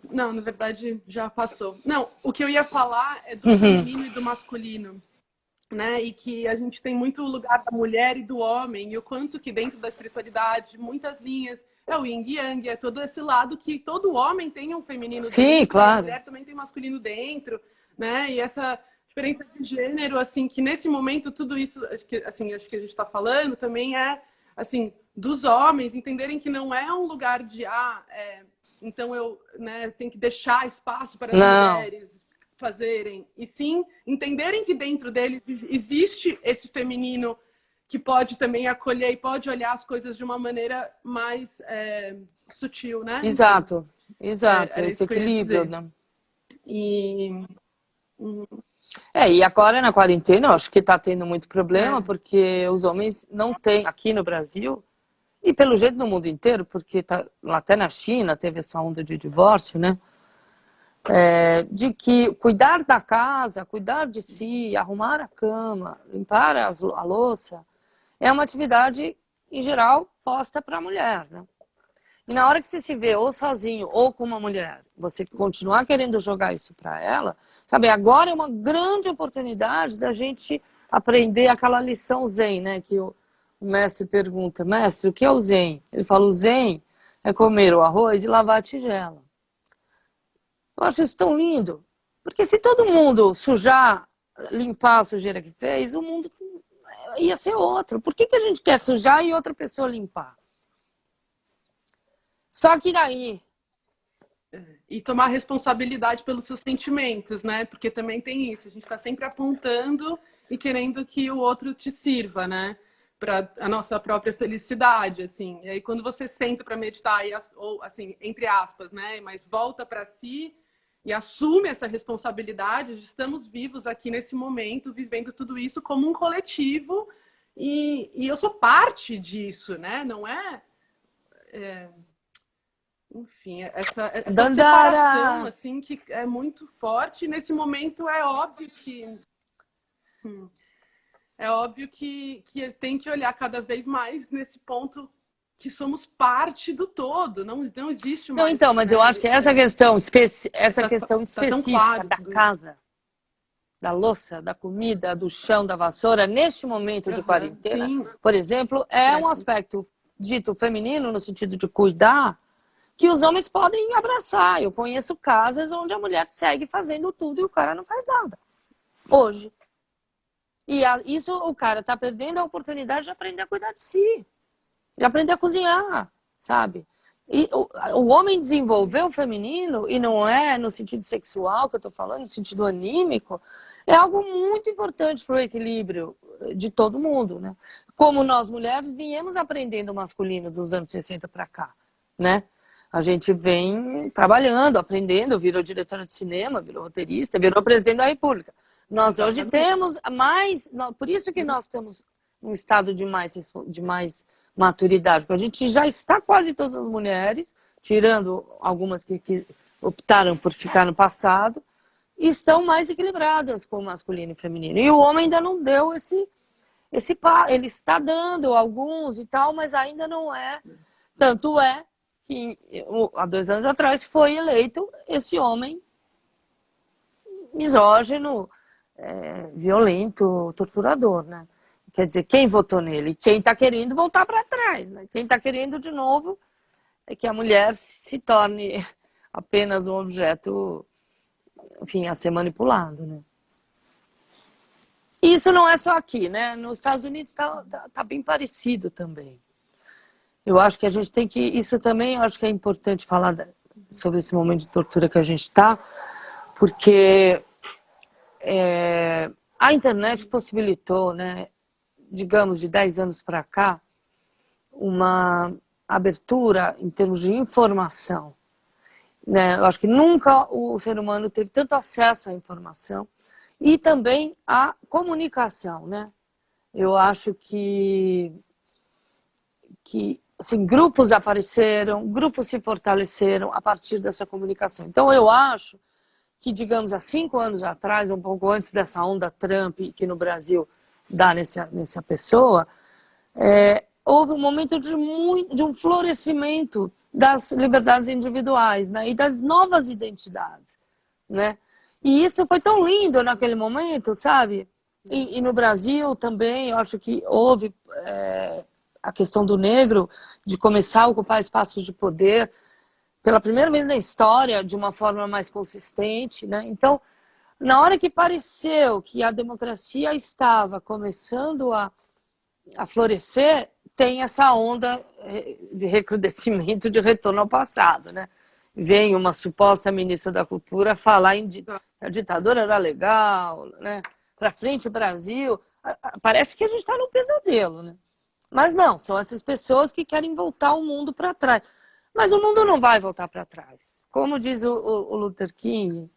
Não, na verdade já passou. Não, o que eu ia falar é do feminino e do masculino, né? E que a gente tem muito o lugar da mulher e do homem, e o quanto que dentro da espiritualidade, muitas linhas, é o yin e yang, é todo esse lado que todo homem tem um feminino Sim, dentro, claro. a mulher também tem masculino dentro, né? E essa diferença de gênero, assim, que nesse momento tudo isso, acho que a gente está falando também é, assim, dos homens entenderem que não é um lugar de, então eu, né, tenho que deixar espaço para as mulheres fazerem, e sim entenderem que dentro deles existe esse feminino que pode também acolher e pode olhar as coisas de uma maneira mais sutil, né? Exato, exato, esse equilíbrio, né? E e agora na quarentena eu acho que está tendo muito problema, porque os homens não têm, aqui no Brasil, e pelo jeito no mundo inteiro, porque até na China teve essa onda de divórcio, né? De que cuidar da casa, cuidar de si, arrumar a cama, limpar a louça, é uma atividade, em geral, posta para a mulher, né? E na hora que você se vê ou sozinho ou com uma mulher, você continuar querendo jogar isso para ela, sabe, agora é uma grande oportunidade da gente aprender aquela lição zen, né? Que o mestre pergunta, mestre, o que é o zen? Ele fala, o zen é comer o arroz e lavar a tigela. Eu acho isso tão lindo, porque se todo mundo sujar, limpar a sujeira que fez, o mundo ia ser outro. Por que a gente quer sujar e outra pessoa limpar? Só que daí... E tomar responsabilidade pelos seus sentimentos, né? Porque também tem isso, a gente está sempre apontando e querendo que o outro te sirva, né? Para a nossa própria felicidade, assim. E aí quando você senta para meditar, ou assim, entre aspas, né? Mas volta para si e assume essa responsabilidade, estamos vivos aqui nesse momento, vivendo tudo isso como um coletivo, e eu sou parte disso, né? Não é... Enfim, essa separação, assim, que é muito forte. Nesse momento é óbvio que... É óbvio que tem que olhar cada vez mais nesse ponto que somos parte do todo. Não existe mais... Não, então, mas eu acho que essa questão específica da casa, da louça, da comida, do chão, da vassoura, neste momento de quarentena, sim, por exemplo, é um aspecto dito feminino, no sentido de cuidar, que os homens podem abraçar. Eu conheço casas onde a mulher segue fazendo tudo e o cara não faz nada. Hoje. E isso o cara está perdendo a oportunidade de aprender a cuidar de si. De aprender a cozinhar, sabe? E o homem desenvolveu o feminino, e não é no sentido sexual que eu estou falando, no sentido anímico, é algo muito importante para o equilíbrio de todo mundo, né? Como nós mulheres viemos aprendendo o masculino dos anos 60 para cá, né? A gente vem trabalhando, aprendendo, virou diretora de cinema, virou roteirista, virou presidente da República. Nós hoje temos mais... Por isso que nós temos um estado de mais maturidade, porque a gente já está quase todas as mulheres, tirando algumas que optaram por ficar no passado, e estão mais equilibradas com o masculino e feminino. E o homem ainda não deu esse ele está dando alguns e tal, mas ainda não é. Tanto é que há 2 anos atrás foi eleito esse homem misógino, violento, torturador, né? Quer dizer, quem votou nele? Quem está querendo voltar para trás, né? Quem está querendo de novo é que a mulher se torne apenas um objeto, enfim, a ser manipulado, né? E isso não é só aqui, né? Nos Estados Unidos tá bem parecido também. Eu acho que a gente tem que... Isso também eu acho que é importante falar sobre esse momento de tortura que a gente está, porque a internet possibilitou, né, digamos, de 10 anos para cá, uma abertura em termos de informação, né? Eu acho que nunca o ser humano teve tanto acesso à informação e também à comunicação, né? Eu acho que assim, grupos apareceram, grupos se fortaleceram a partir dessa comunicação. Então, eu acho que, digamos, há 5 anos atrás, um pouco antes dessa onda Trump, que no Brasil dá nessa pessoa, houve um momento de um florescimento das liberdades individuais, né? E das novas identidades, né? E isso foi tão lindo naquele momento, sabe? E no Brasil também, eu acho que houve a questão do negro, de começar a ocupar espaços de poder, pela primeira vez na história, de uma forma mais consistente, né? Então, na hora que pareceu que a democracia estava começando a florescer, tem essa onda de recrudescimento, de retorno ao passado, né? Vem uma suposta ministra da Cultura falar a ditadura era legal, né? Para frente, Brasil. Parece que a gente está num pesadelo, né? Mas não, são essas pessoas que querem voltar o mundo para trás. Mas o mundo não vai voltar para trás. Como diz o Luther King,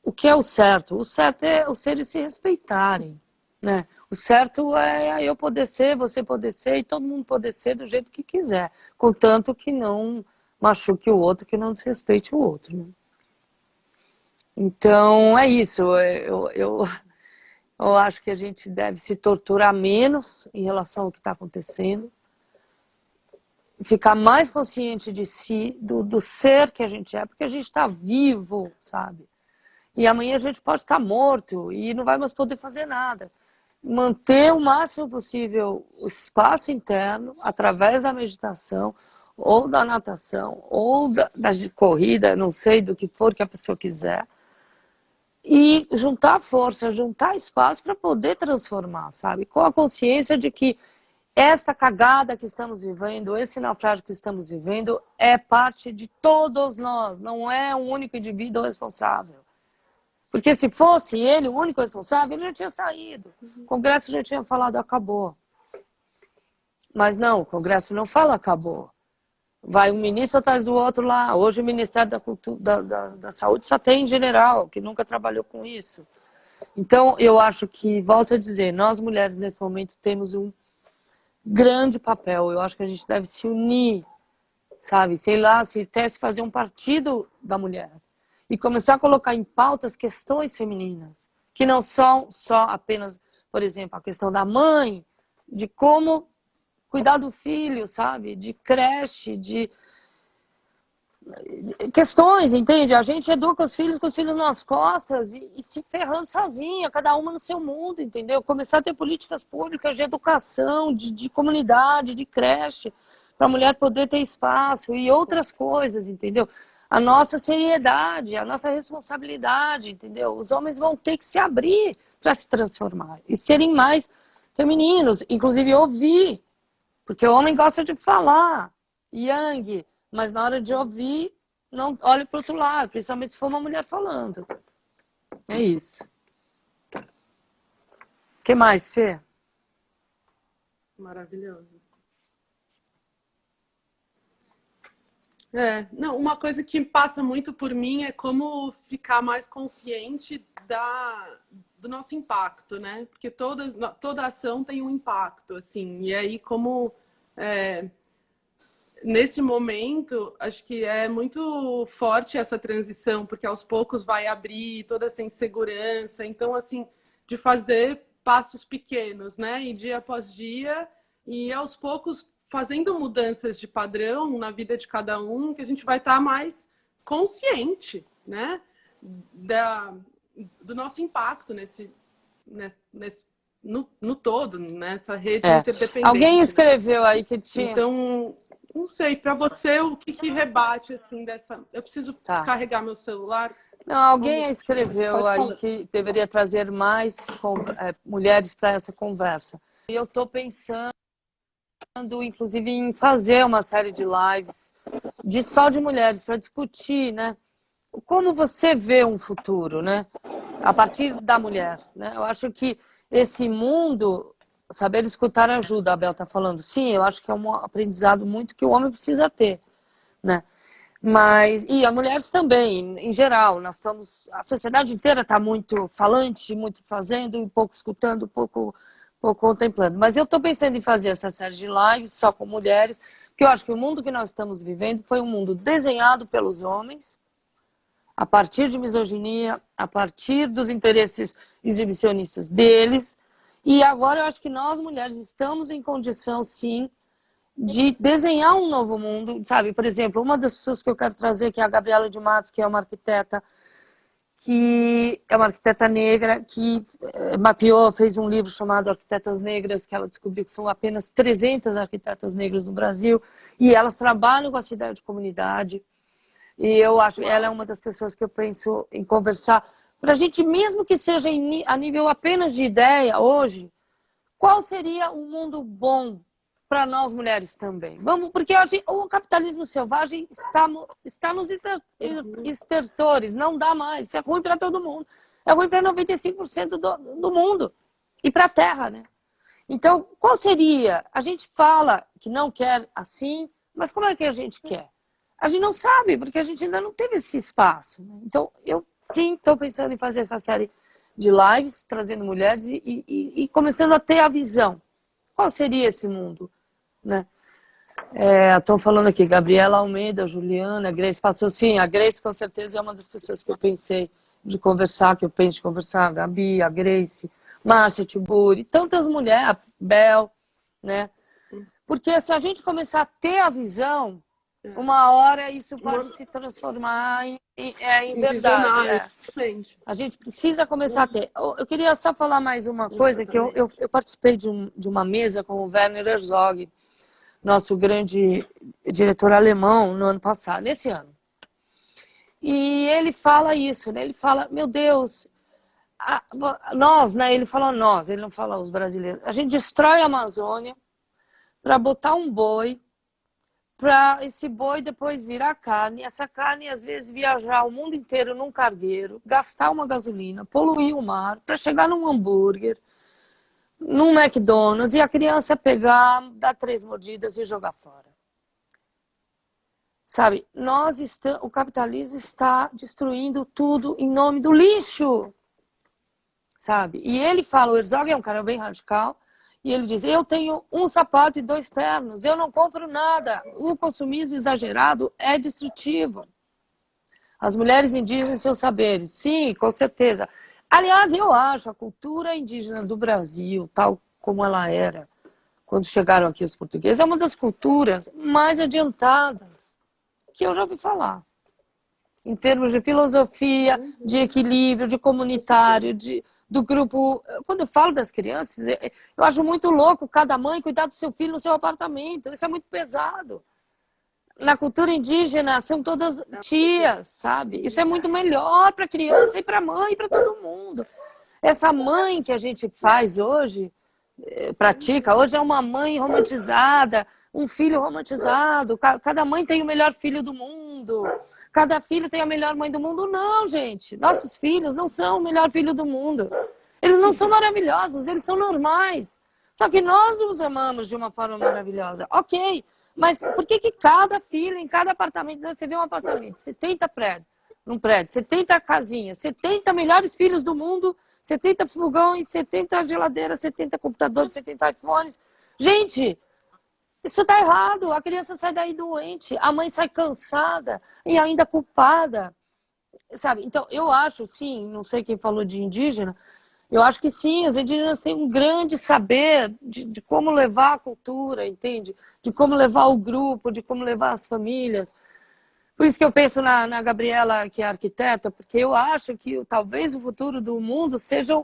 o que é o certo? O certo é os seres se respeitarem, né? O certo é eu poder ser, você poder ser e todo mundo poder ser do jeito que quiser, contanto que não machuque o outro, que não desrespeite o outro, né? Então, é isso. Eu acho que a gente deve se torturar menos em relação ao que está acontecendo, ficar mais consciente de si, do ser que a gente é, porque a gente está vivo, sabe? E amanhã a gente pode estar morto e não vai mais poder fazer nada. Manter o máximo possível o espaço interno, através da meditação, ou da natação, ou da corrida, não sei, do que for que a pessoa quiser, e juntar força, juntar espaço para poder transformar, sabe? Com a consciência de que esta cagada que estamos vivendo, esse naufrágio que estamos vivendo, é parte de todos nós, não é um único indivíduo responsável. Porque se fosse ele o único responsável, ele já tinha saído. O Congresso já tinha falado, acabou. Mas não, o Congresso não fala acabou. Vai um ministro atrás do outro lá. Hoje o Ministério da Saúde só tem general, que nunca trabalhou com isso. Então, eu acho que, volto a dizer, nós mulheres nesse momento temos um grande papel. Eu acho que a gente deve se unir, sabe? Sei lá, se até se fazer um partido da mulher. E começar a colocar em pautas questões femininas, que não são só apenas, por exemplo, a questão da mãe, de como cuidar do filho, sabe? De creche, de questões, entende? A gente educa os filhos com os filhos nas costas e se ferrando sozinha, cada uma no seu mundo, entendeu? Começar a ter políticas públicas de educação, de comunidade, de creche, para a mulher poder ter espaço e outras coisas, entendeu? A nossa seriedade, a nossa responsabilidade, entendeu? Os homens vão ter que se abrir para se transformar e serem mais femininos, inclusive ouvir, porque o homem gosta de falar, yang, mas na hora de ouvir, não olhe para o outro lado, principalmente se for uma mulher falando. É isso. O que mais, Fê? Maravilhoso. Não, uma coisa que passa muito por mim é como ficar mais consciente do nosso impacto, né? Porque toda ação tem um impacto, assim. E aí, nesse momento, acho que é muito forte essa transição, porque aos poucos vai abrir toda essa insegurança. Então, assim, de fazer passos pequenos, né? E dia após dia, e aos poucos fazendo mudanças de padrão na vida de cada um, que a gente vai estar mais consciente, né? Do nosso impacto no todo, nessa rede interdependente. Alguém escreveu aí que tinha... Então, não sei, para você, o que rebate, assim, dessa... Eu preciso carregar meu celular. Não, alguém escreveu aí que deveria trazer mais mulheres para essa conversa. E eu estou pensando, inclusive, em fazer uma série de lives só de mulheres para discutir, né? Como você vê um futuro, né? A partir da mulher, né? Eu acho que esse mundo, saber escutar ajuda, a Bel está falando. Sim, eu acho que é um aprendizado muito que o homem precisa ter, né? Mas, e as mulheres também, em geral, a sociedade inteira está muito falante, muito fazendo, um pouco escutando, um pouco Estou contemplando. Mas eu estou pensando em fazer essa série de lives só com mulheres, porque eu acho que o mundo que nós estamos vivendo foi um mundo desenhado pelos homens, a partir de misoginia, a partir dos interesses exibicionistas deles. E agora eu acho que nós, mulheres, estamos em condição, sim, de desenhar um novo mundo, sabe? Por exemplo, uma das pessoas que eu quero trazer, que é a Gabriela de Matos, que é uma arquiteta negra, que mapeou, fez um livro chamado Arquitetas Negras, que ela descobriu que são apenas 300 arquitetas negras no Brasil, e elas trabalham com a cidade de comunidade. E eu acho que ela é uma das pessoas que eu penso em conversar, para a gente, mesmo que seja a nível apenas de ideia hoje, qual seria um mundo bom para nós mulheres também? Vamos, porque hoje o capitalismo selvagem está nos estertores, não dá mais. Isso é ruim para todo mundo. É ruim para 95% do mundo. E para a Terra, né? Então, qual seria? A gente fala que não quer assim, mas como é que a gente quer? A gente não sabe, porque a gente ainda não teve esse espaço. Né? Então, eu sim estou pensando em fazer essa série de lives, trazendo mulheres e começando a ter a visão. Qual seria esse mundo? Né? Estão falando aqui, Gabriela Almeida, Juliana, a Grace passou, sim, a Grace com certeza é uma das pessoas que eu pensei de conversar, que eu penso de conversar, a Gabi, a Grace, Márcia Tiburi, tantas mulheres, a Bel, né? Porque se a gente começar a ter a visão, uma hora isso pode se transformar em verdade. A gente precisa começar a ter. Eu queria só falar mais uma coisa, que eu participei de uma mesa com o Werner Herzog, nosso grande diretor alemão, no ano passado, nesse ano. E ele fala isso, né? Ele fala, meu Deus, nós, né? Ele fala nós, ele não fala os brasileiros. A gente destrói a Amazônia para botar um boi, para esse boi depois virar carne, essa carne às vezes viajar o mundo inteiro num cargueiro, gastar uma gasolina, poluir o mar, para chegar num hambúrguer, num McDonald's, e a criança pegar, dar 3 mordidas e jogar fora. Sabe, o capitalismo está destruindo tudo em nome do lixo. Sabe? E ele fala, o Herzog é um cara bem radical, e ele diz, eu tenho um sapato e 2 ternos, eu não compro nada. O consumismo exagerado é destrutivo. As mulheres indígenas e seus saberes, sim, com certeza. Aliás, eu acho a cultura indígena do Brasil, tal como ela era, quando chegaram aqui os portugueses, é uma das culturas mais adiantadas que eu já ouvi falar. Em termos de filosofia, de equilíbrio, de comunitário, do grupo. Quando eu falo das crianças, eu acho muito louco cada mãe cuidar do seu filho no seu apartamento. Isso é muito pesado. Na cultura indígena, são todas tias, sabe? Isso é muito melhor para a criança e para a mãe e para todo mundo. Essa mãe que a gente faz hoje, pratica, hoje é uma mãe romantizada, um filho romantizado. Cada mãe tem o melhor filho do mundo. Cada filho tem a melhor mãe do mundo. Não, gente. Nossos filhos não são o melhor filho do mundo. Eles não são maravilhosos, eles são normais. Só que nós os amamos de uma forma maravilhosa. Ok, mas por que cada filho, em cada apartamento, você vê um apartamento, 70 prédios, num prédio, 70 casinhas, 70 melhores filhos do mundo, 70 fogões, 70 geladeiras, 70 computadores, 70 iPhones. Gente, isso tá errado. A criança sai daí doente, a mãe sai cansada e ainda culpada. Sabe? Então, eu acho, sim, não sei quem falou de indígena, eu acho que sim, os indígenas têm um grande saber de como levar a cultura, entende? De como levar o grupo, de como levar as famílias. Por isso que eu penso na Gabriela, que é arquiteta, porque eu acho que talvez o futuro do mundo sejam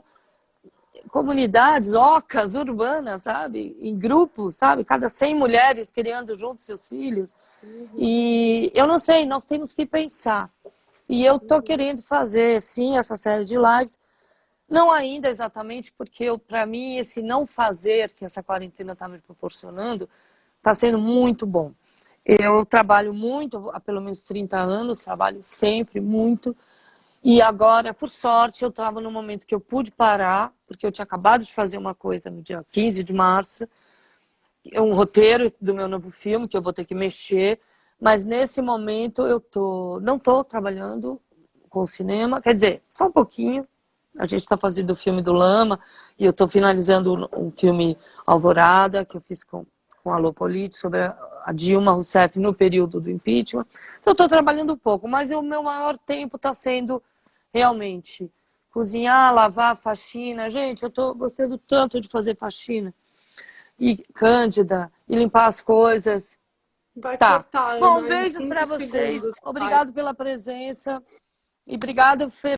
comunidades, ocas, urbanas, sabe? Em grupos, sabe? Cada 100 mulheres criando juntos seus filhos. E eu não sei, nós temos que pensar. E eu estou querendo fazer, sim, essa série de lives. Não ainda exatamente, porque para mim esse não fazer que essa quarentena está me proporcionando está sendo muito bom. Eu trabalho muito, há pelo menos 30 anos, trabalho sempre muito. E agora, por sorte, eu estava no momento que eu pude parar, porque eu tinha acabado de fazer uma coisa no dia 15 de março, um roteiro do meu novo filme, que eu vou ter que mexer. Mas nesse momento eu não estou trabalhando com cinema, quer dizer, só um pouquinho, A gente está fazendo o filme do Lama e eu estou finalizando um filme Alvorada, que eu fiz com a Lopolite, sobre a Dilma Rousseff no período do impeachment. Então, eu estou trabalhando um pouco, mas o meu maior tempo está sendo realmente cozinhar, lavar, faxina. Gente, eu estou gostando tanto de fazer faxina. E Cândida, e limpar as coisas. Vai Tá. cortar, Bom, Ana, em beijos 5 para vocês. segundos. Obrigado pela presença. E obrigado, Fê.